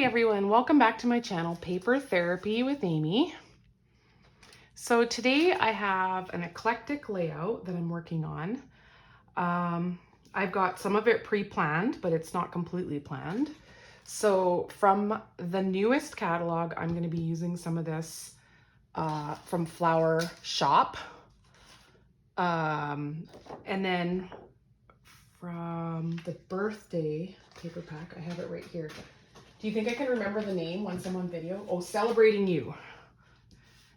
Hey everyone, welcome back to my channel, Paper Therapy with Amy. So today I have an eclectic layout that I'm working on. I've got some of it pre-planned, but it's not completely planned. So from the newest catalog, I'm going to be using some of this from Shoppe. And then from the birthday paper pack, I have it right here. Do you think I can remember the name once I'm on video? Oh, Celebrating You.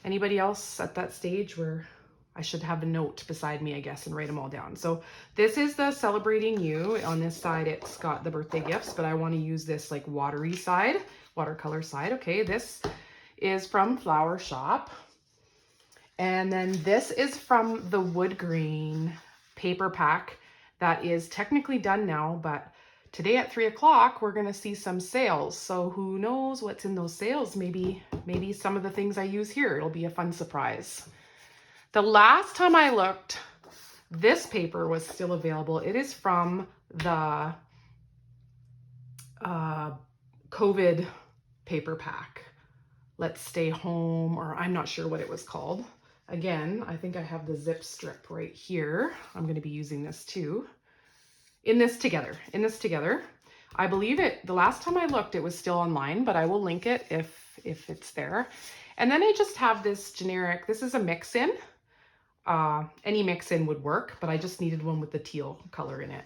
Anybody else at that stage where I should have a note beside me, I guess, and write them all down? So this is the Celebrating You. On this side, it's got the birthday gifts, but I want to use this like watercolor side. Okay, this is from Shoppe. And then this is from the wood grain paper pack that is technically done now, but today at 3 o'clock, we're going to see some sales. So who knows what's in those sales? Maybe some of the things I use here. It'll be a fun surprise. The last time I looked, this paper was still available. It is from the COVID paper pack. Let's Stay Home, or I'm not sure what it was called. Again, I think I have the zip strip right here. I'm going to be using this too. In this together. I believe the last time I looked, it was still online, but I will link it if it's there. And then I just have this generic, this is a mix-in. Any mix-in would work, but I just needed one with the teal color in it.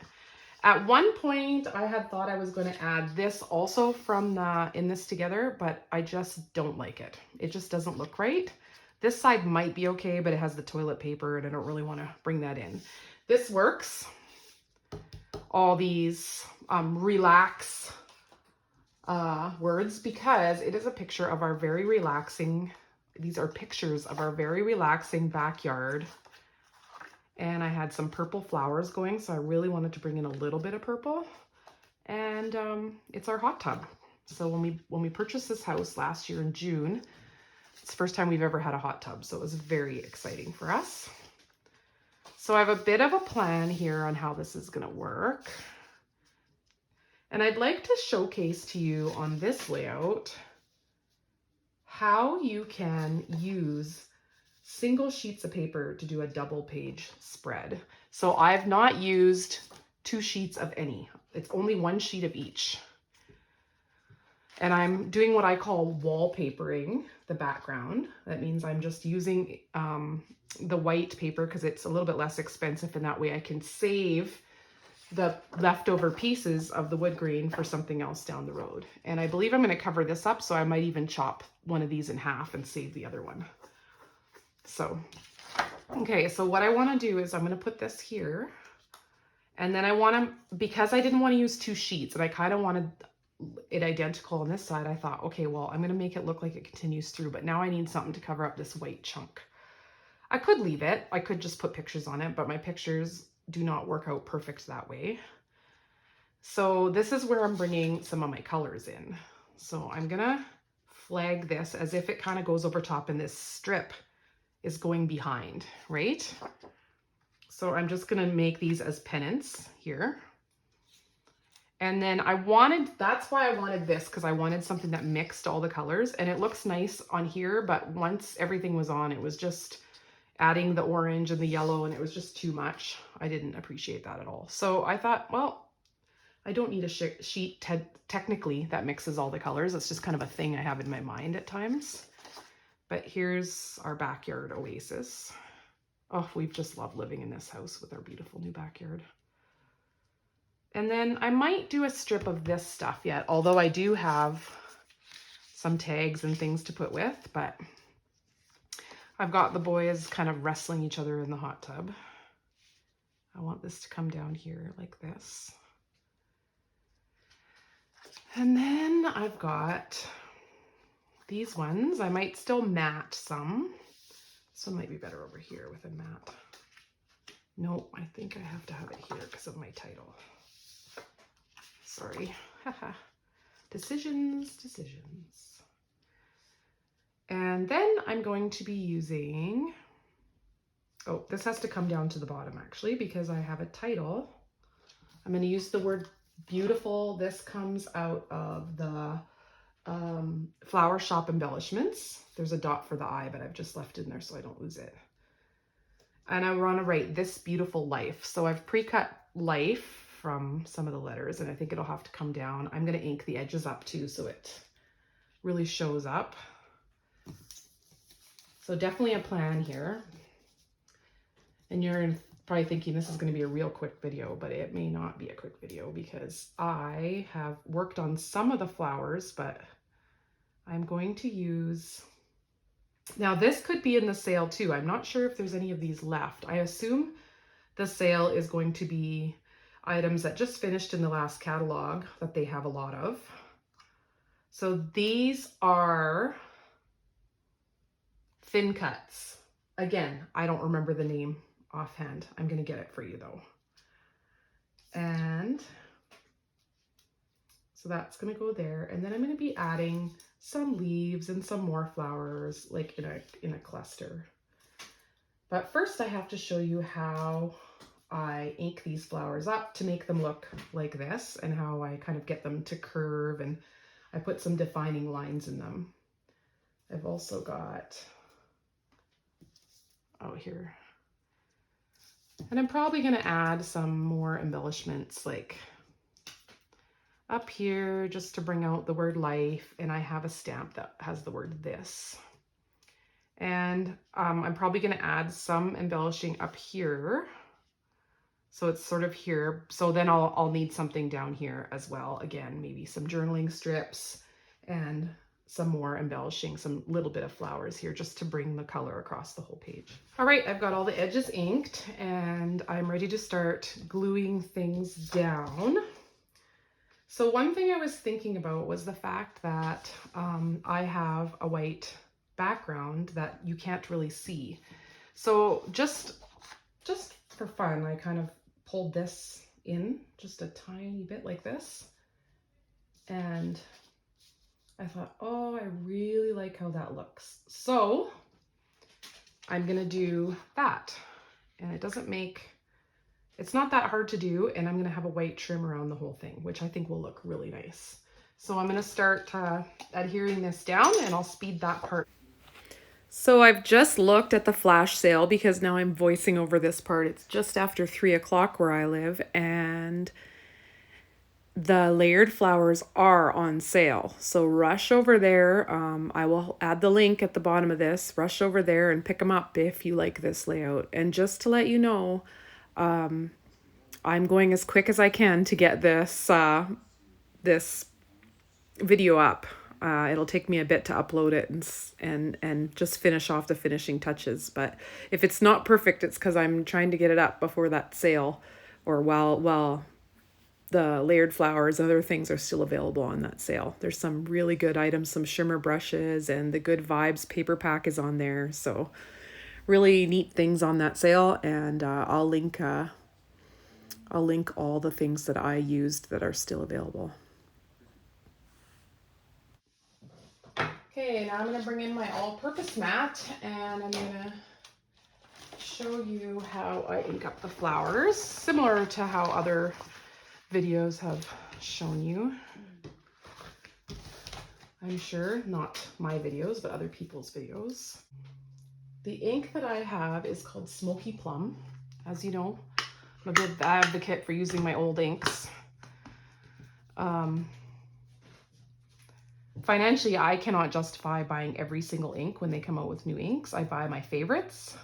At one point, I had thought I was going to add this also from the In This Together, but I just don't like it. It just doesn't look right. This side might be okay, but it has the toilet paper and I don't really want to bring that in. This works. All these relax words, because it is a picture of our very relaxing, these are pictures of our very relaxing backyard. And I had some purple flowers going, so I really wanted to bring in a little bit of purple. And it's our hot tub. So when we purchased this house last year in June, it's the first time we've ever had a hot tub, so it was very exciting for us. So I have a bit of a plan here on how this is going to work. And I'd like to showcase to you on this layout how you can use single sheets of paper to do a double page spread. So I've not used 2 sheets of any. It's only 1 sheet of each. And I'm doing what I call wallpapering the background. That means I'm just using the white paper because it's a little bit less expensive, and that way I can save the leftover pieces of the wood grain for something else down the road. And I believe I'm going to cover this up, so I might even chop one of these in half and save the other one. So, okay, so what I want to do is I'm going to put this here, and then I want to, because I didn't want to use 2 sheets and I kind of wanted it identical on this side, I thought, okay, well, I'm going to make it look like it continues through, but now I need something to cover up this white chunk. I could leave it. I could just put pictures on it, but my pictures do not work out perfect that way. So this is where I'm bringing some of my colors in. So I'm going to flag this as if it kind of goes over top and this strip is going behind, right? So I'm just going to make these as pennants here. And then that's why I wanted this, because I wanted something that mixed all the colors, and it looks nice on here, but once everything was on, it was just adding the orange and the yellow, and it was just too much. I didn't appreciate that at all. So I thought, well, I don't need a sheet technically that mixes all the colors. It's just kind of a thing I have in my mind at times. But here's our backyard oasis. Oh, we've just loved living in this house with our beautiful new backyard. And then I might do a strip of this stuff yet, although I do have some tags and things to put with, but I've got the boys kind of wrestling each other in the hot tub. I want this to come down here like this. And then I've got these ones. I might still matte some. This one might be better over here with a matte. No, I think I have to have it here because of my title. Sorry. Decisions. And then I'm going to be using, oh, this has to come down to the bottom actually, because I have a title. I'm going to use the word beautiful. This comes out of the Flower Shop Embellishments. There's a dot for the I, but I've just left it in there so I don't lose it. And I want to write This Beautiful Life. So I've pre-cut life from some of the letters, and I think it'll have to come down. I'm going to ink the edges up too so it really shows up. So definitely a plan here. And you're probably thinking this is going to be a real quick video, but it may not be a quick video because I have worked on some of the flowers, but I'm going to use... Now this could be in the sale too. I'm not sure if there's any of these left. I assume the sale is going to be items that just finished in the last catalog that they have a lot of. So these are thin cuts. Again, I don't remember the name offhand. I'm going to get it for you though. And so that's going to go there. And then I'm going to be adding some leaves and some more flowers like in a cluster. But first I have to show you how I ink these flowers up to make them look like this, and how I kind of get them to curve, and I put some defining lines in them. I've also got out here, and I'm probably going to add some more embellishments like up here just to bring out the word life, and I have a stamp that has the word this. And I'm probably going to add some embellishing up here. So it's sort of here. So then I'll need something down here as well. Again, maybe some journaling strips and some more embellishing, some little bit of flowers here just to bring the color across the whole page. All right, I've got all the edges inked and I'm ready to start gluing things down. So one thing I was thinking about was the fact that I have a white background that you can't really see. So just for fun, I kind of pulled this in just a tiny bit like this. And I thought, oh, I really like how that looks. So I'm gonna do that. And it's not that hard to do, and I'm gonna have a white trim around the whole thing, which I think will look really nice. So I'm gonna start adhering this down, and I'll speed that part. So I've just looked at the flash sale because now I'm voicing over this part. It's just after 3 o'clock where I live, and the layered flowers are on sale. So rush over there. I will add the link at the bottom of this. Rush over there and pick them up if you like this layout. And just to let you know, I'm going as quick as I can to get this this video up. It'll take me a bit to upload it and just finish off the finishing touches. But if it's not perfect, it's because I'm trying to get it up before that sale, or while the layered flowers and other things are still available on that sale. There's some really good items, some shimmer brushes, and the Good Vibes paper pack is on there. So really neat things on that sale, and I'll link all the things that I used that are still available. Okay, now I'm going to bring in my all-purpose mat, and I'm going to show you how I ink up the flowers, similar to how other videos have shown you. I'm sure, not my videos, but other people's videos. The ink that I have is called Smoky Plum. As you know, I'm a big advocate for using my old inks. Financially, I cannot justify buying every single ink when they come out with new inks. I buy my favorites,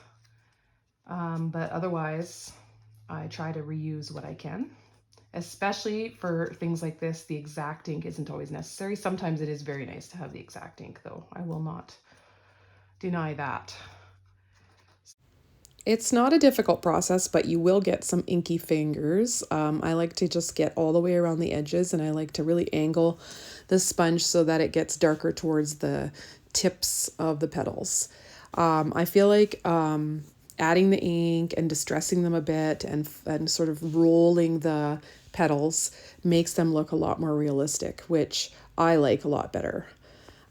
but otherwise I try to reuse what I can, especially for things like this. The exact ink isn't always necessary. Sometimes it is very nice to have the exact ink though. I will not deny that. It's not a difficult process, but you will get some inky fingers. I like to just get all the way around the edges, and I like to really angle the sponge so that it gets darker towards the tips of the petals. I feel like adding the ink and distressing them a bit and sort of rolling the petals makes them look a lot more realistic, which I like a lot better.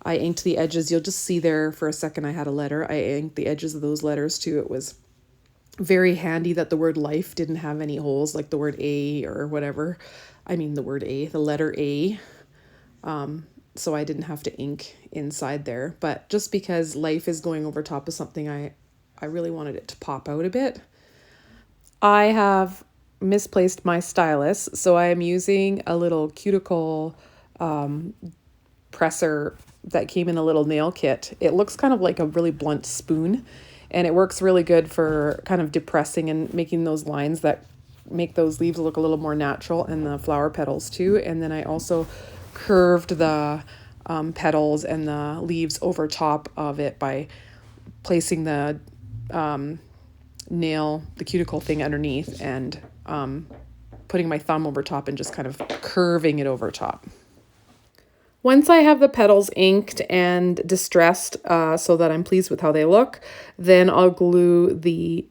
I inked the edges. You'll just see there for a second I had a letter. I inked the edges of those letters too. It was very handy that the word life didn't have any holes, like the word A or whatever. I mean the word A, the letter A. so I didn't have to ink inside there. But just because life is going over top of something, I really wanted it to pop out a bit. I have misplaced my stylus, so I am using a little cuticle presser that came in a little nail kit. It looks kind of like a really blunt spoon, and it works really good for kind of depressing and making those lines that make those leaves look a little more natural, and the flower petals too. And then I also curved the petals and the leaves over top of it by placing the the cuticle thing underneath, and putting my thumb over top and just kind of curving it over top. Once I have the petals inked and distressed so that I'm pleased with how they look, then I'll glue the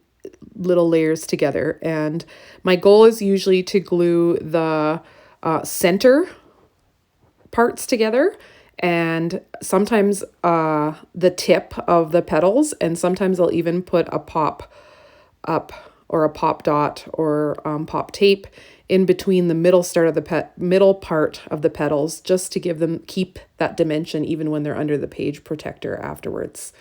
little layers together. And my goal is usually to glue the center parts together, and sometimes the tip of the petals, and sometimes I'll even put a pop up or a pop dot or pop tape in between the middle part of the petals, just to keep that dimension even when they're under the page protector afterwards.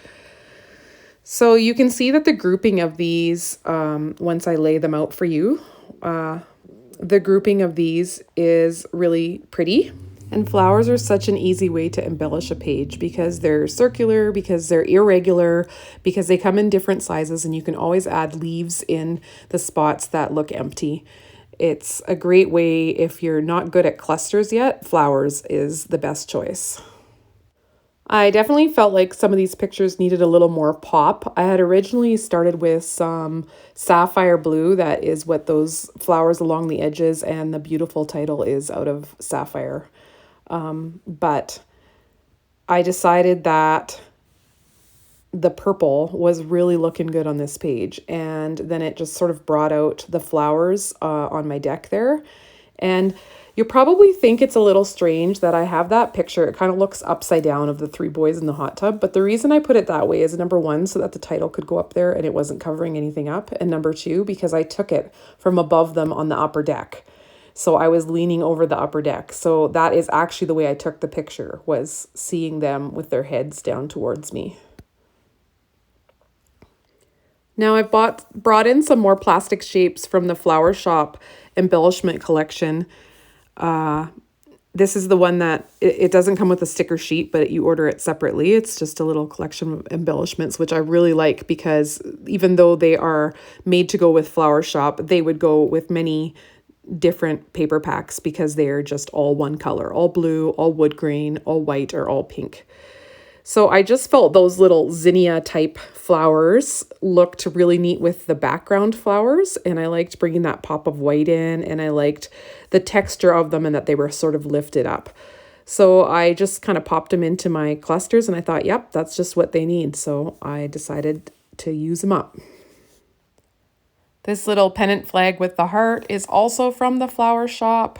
So you can see that the grouping of these, once I lay them out for you, the grouping of these is really pretty. And flowers are such an easy way to embellish a page because they're circular, because they're irregular, because they come in different sizes, and you can always add leaves in the spots that look empty. It's a great way if you're not good at clusters yet. Flowers is the best choice. I definitely felt like some of these pictures needed a little more pop. I had originally started with some sapphire blue. That is what those flowers along the edges and the beautiful title is out of sapphire. But I decided that the purple was really looking good on this page, and then it just sort of brought out the flowers on my deck there. And you probably think it's a little strange that I have that picture. It kind of looks upside down of the three boys in the hot tub, but the reason I put it that way is, number one, so that the title could go up there and it wasn't covering anything up, and number two, because I took it from above them on the upper deck. So I was leaning over the upper deck. So that is actually the way I took the picture, was seeing them with their heads down towards me. Now I've brought in some more plastic shapes from the Flower Shop embellishment collection. This is the one that it doesn't come with a sticker sheet, but you order it separately. It's just a little collection of embellishments, which I really like, because even though they are made to go with Flower Shop, they would go with many different paper packs because they are just all one color, all blue, all wood grain, all white, or all pink. So I just felt those little zinnia type flowers looked really neat with the background flowers, and I liked bringing that pop of white in, and I liked the texture of them and that they were sort of lifted up. So I just kind of popped them into my clusters, and I thought, yep, that's just what they need. So I decided to use them up. This little pennant flag with the heart is also from the Flower Shop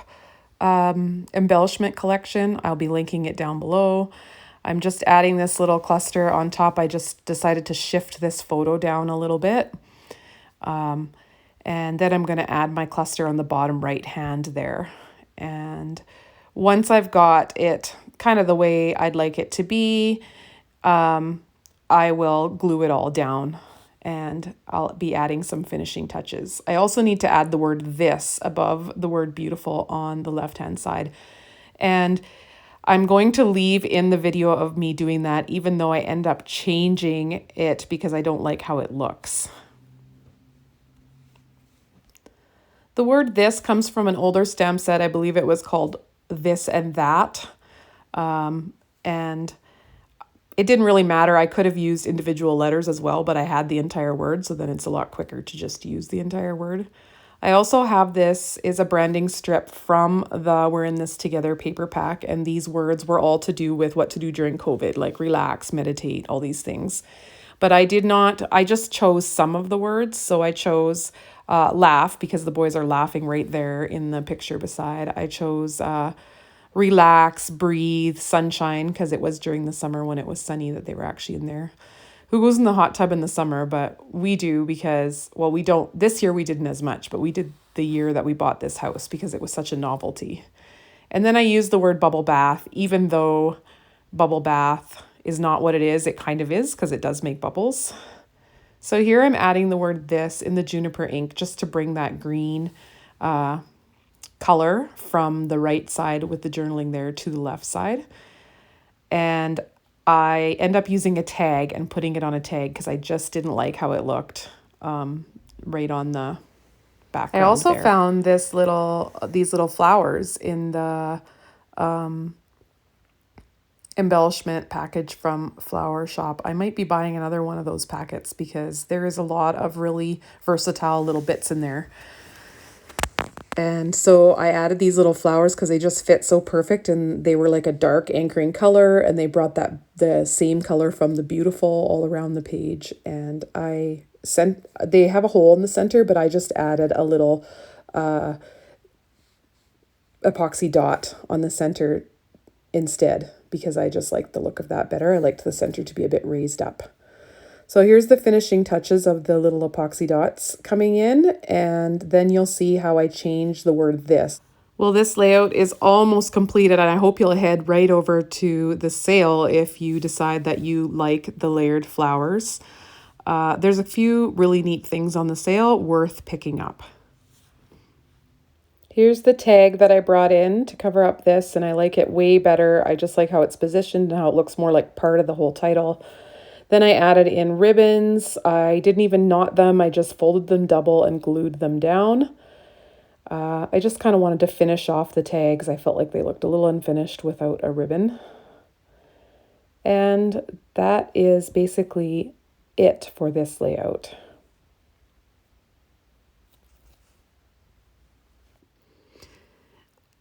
embellishment collection. I'll be linking it down below. I'm just adding this little cluster on top. I just decided to shift this photo down a little bit. And then I'm going to add my cluster on the bottom right hand there. And once I've got it kind of the way I'd like it to be, I will glue it all down, and I'll be adding some finishing touches. I also need to add the word "this" above the word "beautiful" on the left-hand side. And I'm going to leave in the video of me doing that, even though I end up changing it because I don't like how it looks. The word "this" comes from an older stamp set. I believe it was called "This and That." And it didn't really matter. I could have used individual letters as well, but I had the entire word, so then it's a lot quicker to just use the entire word. I also have this is a branding strip from the We're in This Together paper pack, and these words were all to do with what to do during COVID, like relax, meditate, all these things. But I just chose some of the words. So I chose laugh, because the boys are laughing right there in the picture beside. I chose relax, breathe, sunshine, because it was during the summer when it was sunny that they were actually in there. Who goes in the hot tub in the summer? But we do, because, well, we don't, this year we didn't as much, but we did the year that we bought this house because it was such a novelty. And then I use the word bubble bath, even though bubble bath is not what it is. It kind of is because it does make bubbles. So here I'm adding the word this in the juniper ink just to bring that green color from the right side with the journaling there to the left side. And I end up using a tag and putting it on a tag because I just didn't like how it looked right on the background. I also found these little flowers in the embellishment package from Flower Shop. I might be buying another one of those packets because there is a lot of really versatile little bits in there. And so I added these little flowers because they just fit so perfect, and they were like a dark anchoring color, and they brought the same color from the Beautiful all around the page. And they have a hole in the center, but I just added a little epoxy dot on the center instead because I just liked the look of that better. I liked the center to be a bit raised up. So here's the finishing touches of the little epoxy dots coming in, and then you'll see how I change the word this. Well, this layout is almost completed, and I hope you'll head right over to the sale if you decide that you like the layered flowers. There's a few really neat things on the sale worth picking up. Here's the tag that I brought in to cover up this, and I like it way better. I just like how it's positioned and how it looks more like part of the whole title. Then I added in ribbons. I didn't even knot them. I just folded them double and glued them down. I just kind of wanted to finish off the tags. I felt like they looked a little unfinished without a ribbon. And that is basically it for this layout.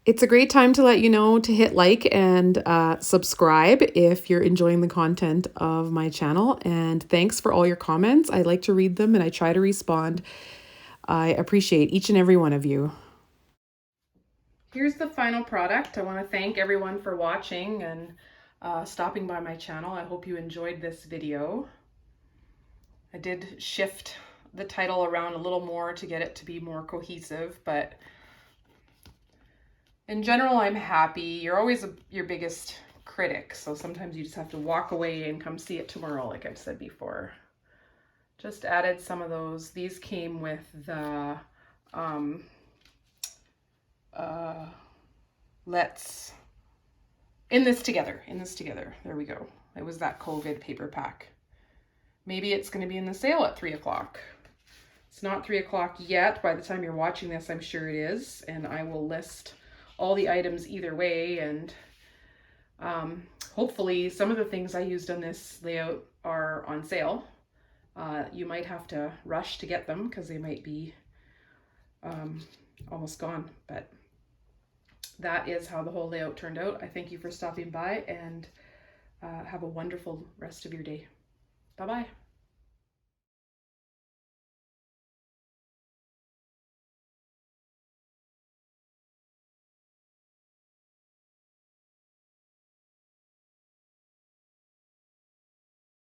It's a great time to let you know to hit like and subscribe if you're enjoying the content of my channel. And thanks for all your comments. I like to read them and I try to respond. I appreciate each and every one of you. Here's the final product. I want to thank everyone for watching and stopping by my channel. I hope you enjoyed this video. I did shift the title around a little more to get it to be more cohesive, but in general, I'm happy. You're always your biggest critic, so sometimes you just have to walk away and come see it tomorrow, like I've said before. Just added some of those. These came with the let's in this together. There we go. It was that COVID paper pack. Maybe it's going to be in the sale at 3 o'clock. It's not 3 o'clock yet. By the time you're watching this, I'm sure it is, and I will list all the items either way, and hopefully some of the things I used on this layout are on sale. You might have to rush to get them because they might be almost gone, but that is how the whole layout turned out. I thank you for stopping by, and have a wonderful rest of your day. Bye-bye.